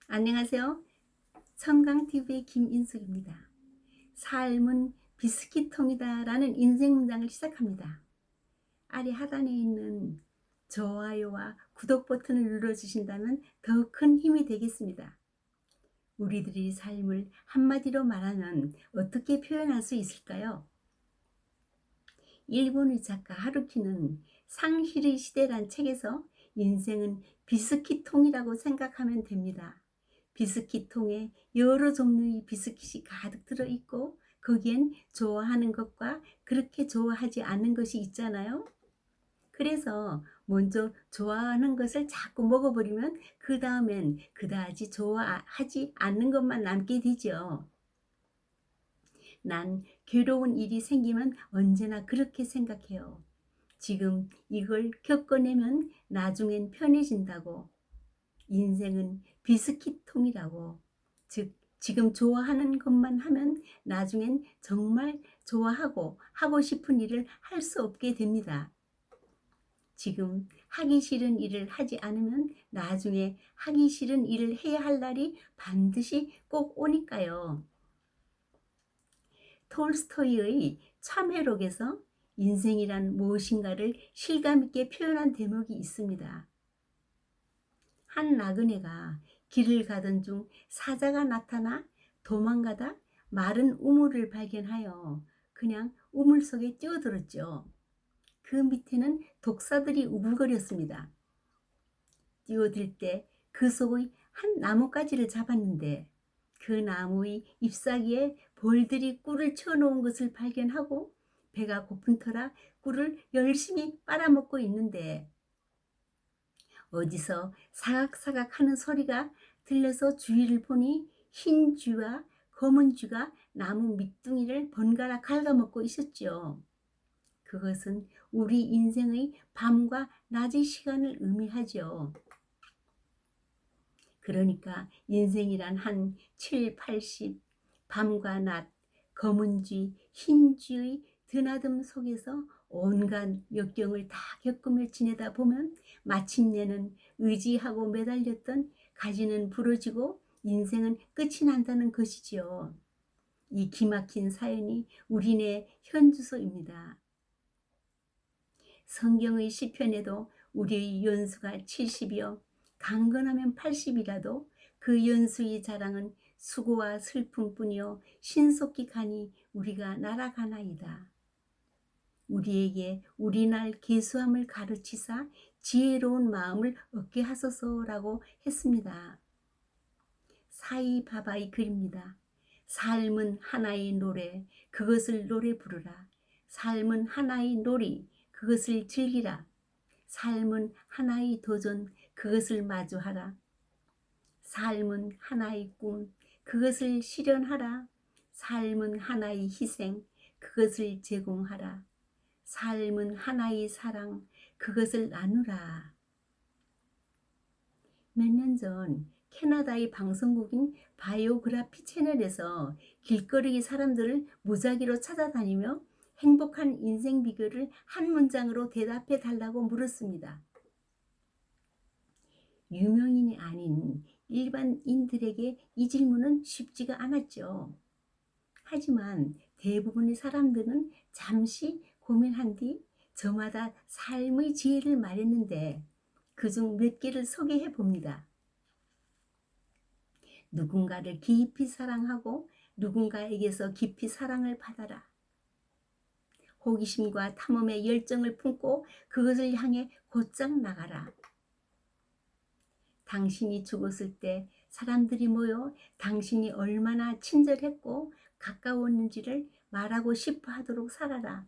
안녕하세요. 천강TV의 김인숙입니다. 삶은 비스킷통이다 라는 인생 문장을 시작합니다. 아래 하단에 있는 좋아요와 구독 버튼을 눌러주신다면 더 큰 힘이 되겠습니다. 우리들의 삶을 한마디로 말하면 어떻게 표현할 수 있을까요? 일본의 작가 하루키는 상실의 시대란 책에서 인생은 비스킷통이라고 생각하면 됩니다. 비스킷통에 여러 종류의 비스킷이 가득 들어있고 거기엔 좋아하는 것과 그렇게 좋아하지 않는 것이 있잖아요. 그래서 먼저 좋아하는 것을 자꾸 먹어버리면 그 다음엔 그다지 좋아하지 않는 것만 남게 되죠. 난 괴로운 일이 생기면 언제나 그렇게 생각해요. 지금 이걸 겪어내면 나중엔 편해진다고. 인생은 비스킷통이라고. 즉, 지금 좋아하는 것만 하면 나중엔 정말 좋아하고 하고 싶은 일을 할 수 없게 됩니다. 지금 하기 싫은 일을 하지 않으면 나중에 하기 싫은 일을 해야 할 날이 반드시 꼭 오니까요. 톨스토이의 참회록에서 인생이란 무엇인가를 실감있게 표현한 대목이 있습니다. 한 나그네가 길을 가던 중 사자가 나타나 도망가다 마른 우물을 발견하여 그냥 우물 속에 뛰어들었죠. 그 밑에는 독사들이 우글거렸습니다. 뛰어들 때 그 속의 한 나뭇가지를 잡았는데 그 나무의 잎사귀에 벌들이 꿀을 쳐놓은 것을 발견하고 배가 고픈 터라 꿀을 열심히 빨아먹고 있는데 어디서 사각사각 하는 소리가 들려서 주위를 보니 흰 쥐와 검은 쥐가 나무 밑둥이를 번갈아 갉아먹고 있었죠. 그것은 우리 인생의 밤과 낮의 시간을 의미하죠. 그러니까 인생이란 한 7, 80 밤과 낮, 검은 쥐, 흰 쥐의 드나듦 속에서 온갖 역경을 다 겪으며 지내다 보면 마침내는 의지하고 매달렸던 가지는 부러지고 인생은 끝이 난다는 것이지요. 이 기막힌 사연이 우리네 현주소입니다. 성경의 시편에도 우리의 연수가 70이요 강건하면 80이라도 그 연수의 자랑은 수고와 슬픔뿐이요 신속히 가니 우리가 날아가나이다. 우리에게 우리날 계수함을 가르치사 지혜로운 마음을 얻게 하소서라고 했습니다. 사이바바의 글입니다. 삶은 하나의 노래, 그것을 노래 부르라. 삶은 하나의 놀이, 그것을 즐기라. 삶은 하나의 도전, 그것을 마주하라. 삶은 하나의 꿈, 그것을 실현하라. 삶은 하나의 희생, 그것을 제공하라. 삶은 하나의 사랑, 그것을 나누라. 몇 년 전 캐나다의 방송국인 바이오그라피 채널에서 길거리 사람들을 무작위로 찾아다니며 행복한 인생 비결을 한 문장으로 대답해 달라고 물었습니다. 유명인이 아닌 일반인들에게 이 질문은 쉽지가 않았죠. 하지만 대부분의 사람들은 잠시 고민한 뒤 저마다 삶의 지혜를 말했는데 그중 몇 개를 소개해 봅니다. 누군가를 깊이 사랑하고 누군가에게서 깊이 사랑을 받아라. 호기심과 탐험의 열정을 품고 그것을 향해 곧장 나가라. 당신이 죽었을 때 사람들이 모여 당신이 얼마나 친절했고 가까웠는지를 말하고 싶어 하도록 살아라.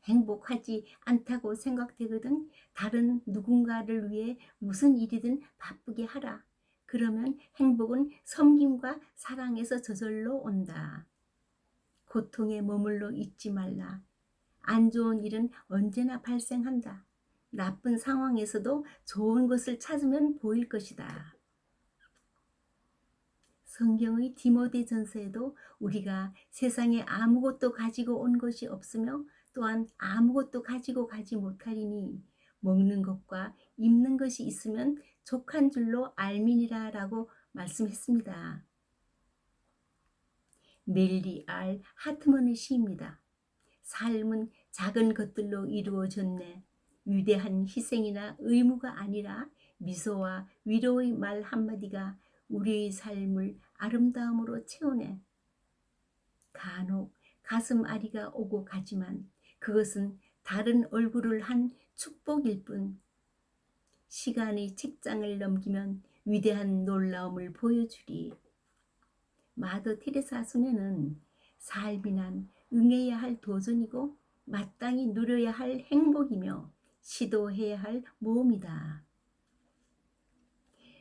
행복하지 않다고 생각되거든 다른 누군가를 위해 무슨 일이든 바쁘게 하라. 그러면 행복은 섬김과 사랑에서 저절로 온다. 고통에 머물러 있지 말라. 안 좋은 일은 언제나 발생한다. 나쁜 상황에서도 좋은 것을 찾으면 보일 것이다. 성경의 디모데전서에도 우리가 세상에 아무것도 가지고 온 것이 없으며 또한 아무것도 가지고 가지 못하리니 먹는 것과 입는 것이 있으면 족한 줄로 알미니라 라고 말씀했습니다. 멜리 알 하트먼의 시입니다. 삶은 작은 것들로 이루어졌네. 위대한 희생이나 의무가 아니라 미소와 위로의 말 한마디가 우리의 삶을 아름다움으로 채우네. 간혹 가슴 아리가 오고 가지만 그것은 다른 얼굴을 한 축복일 뿐. 시간의 책장을 넘기면 위대한 놀라움을 보여주리. 마더 테레사 소녀는 삶이 난 응해야 할 도전이고 마땅히 누려야 할 행복이며 시도해야 할 모험이다.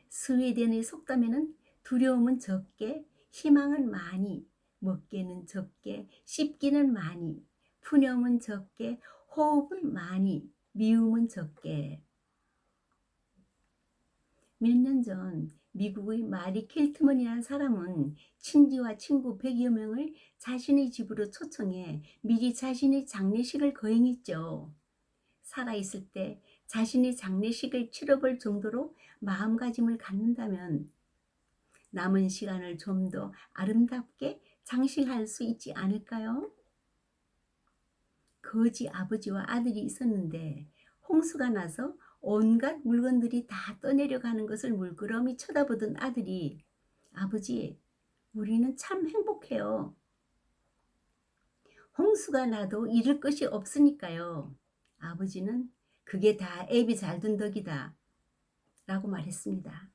스웨덴의 속담에는 두려움은 적게, 희망은 많이, 먹기는 적게, 씹기는 많이, 푸념은 적게, 호흡은 많이, 미움은 적게. 몇 년 전 미국의 마리 켈트먼이라는 사람은 친지와 친구 100여 명을 자신의 집으로 초청해 미리 자신의 장례식을 거행했죠. 살아있을 때 자신의 장례식을 치러볼 정도로 마음가짐을 갖는다면 남은 시간을 좀 더 아름답게 장식할 수 있지 않을까요? 거지 아버지와 아들이 있었는데 홍수가 나서 온갖 물건들이 다 떠내려가는 것을 물끄러미 쳐다보던 아들이 아버지, 우리는 참 행복해요. 홍수가 나도 잃을 것이 없으니까요. 아버지는 그게 다 애비 잘 둔 덕이다 라고 말했습니다.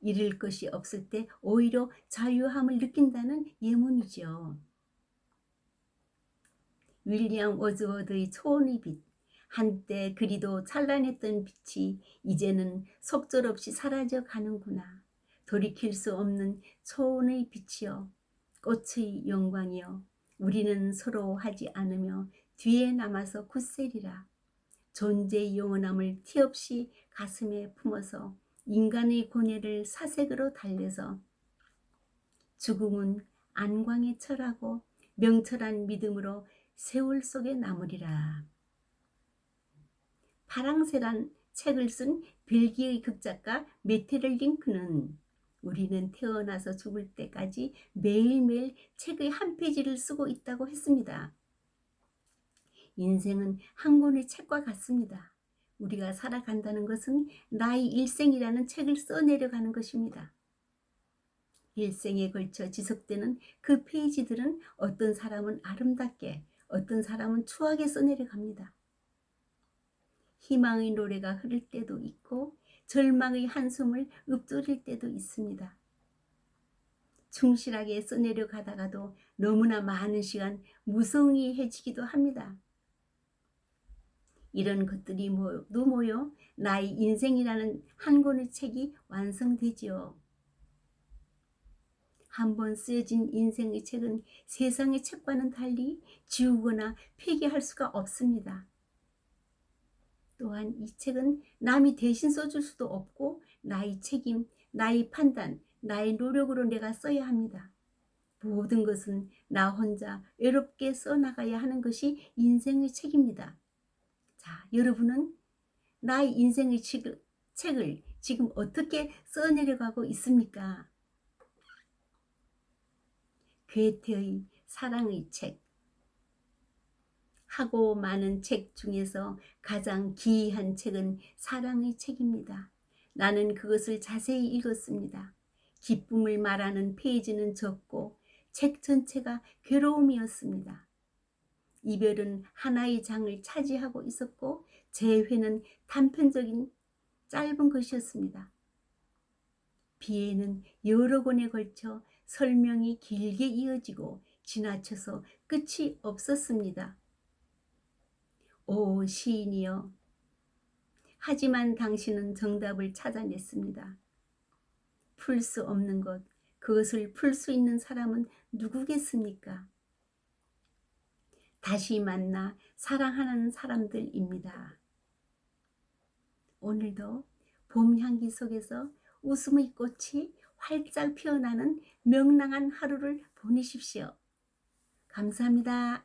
잃을 것이 없을 때 오히려 자유함을 느낀다는 예문이죠. 윌리엄 워즈워드의 초원의 빛. 한때 그리도 찬란했던 빛이 이제는 속절없이 사라져 가는구나. 돌이킬 수 없는 초원의 빛이여, 꽃의 영광이여, 우리는 서로 하지 않으며 뒤에 남아서 굳세리라. 존재의 영원함을 티없이 가슴에 품어서 인간의 고뇌를 사색으로 달래서 죽음은 안광에 철하고 명철한 믿음으로 세월 속에 남으리라. 파랑새란 책을 쓴 벨기에의 극작가 메테를 링크는 우리는 태어나서 죽을 때까지 매일매일 책의 한 페이지를 쓰고 있다고 했습니다. 인생은 한 권의 책과 같습니다. 우리가 살아간다는 것은 나의 일생이라는 책을 써내려가는 것입니다. 일생에 걸쳐 지속되는 그 페이지들은 어떤 사람은 아름답게, 어떤 사람은 추하게 써내려갑니다. 희망의 노래가 흐를 때도 있고 절망의 한숨을 읊조릴 때도 있습니다. 충실하게 써내려가다가도 너무나 많은 시간 무성의해지기도 합니다. 이런 것들이 모두 모여 나의 인생이라는 한 권의 책이 완성되지요. 한번 쓰여진 인생의 책은 세상의 책과는 달리 지우거나 폐기할 수가 없습니다. 또한 이 책은 남이 대신 써줄 수도 없고 나의 책임, 나의 판단, 나의 노력으로 내가 써야 합니다. 모든 것은 나 혼자 외롭게 써나가야 하는 것이 인생의 책입니다. 자, 여러분은 나의 인생의 책을 지금 어떻게 써내려가고 있습니까? 괴테의 사랑의 책. 하고 많은 책 중에서 가장 기이한 책은 사랑의 책입니다. 나는 그것을 자세히 읽었습니다. 기쁨을 말하는 페이지는 적고 책 전체가 괴로움이었습니다. 이별은 하나의 장을 차지하고 있었고 재회는 단편적인 짧은 것이었습니다. 비에는 여러 권에 걸쳐 설명이 길게 이어지고 지나쳐서 끝이 없었습니다. 오 시인이여, 하지만 당신은 정답을 찾아냈습니다. 풀 수 없는 것, 그것을 풀 수 있는 사람은 누구겠습니까? 다시 만나 사랑하는 사람들입니다. 오늘도 봄 향기 속에서 웃음의 꽃이 활짝 피어나는 명랑한 하루를 보내십시오. 감사합니다.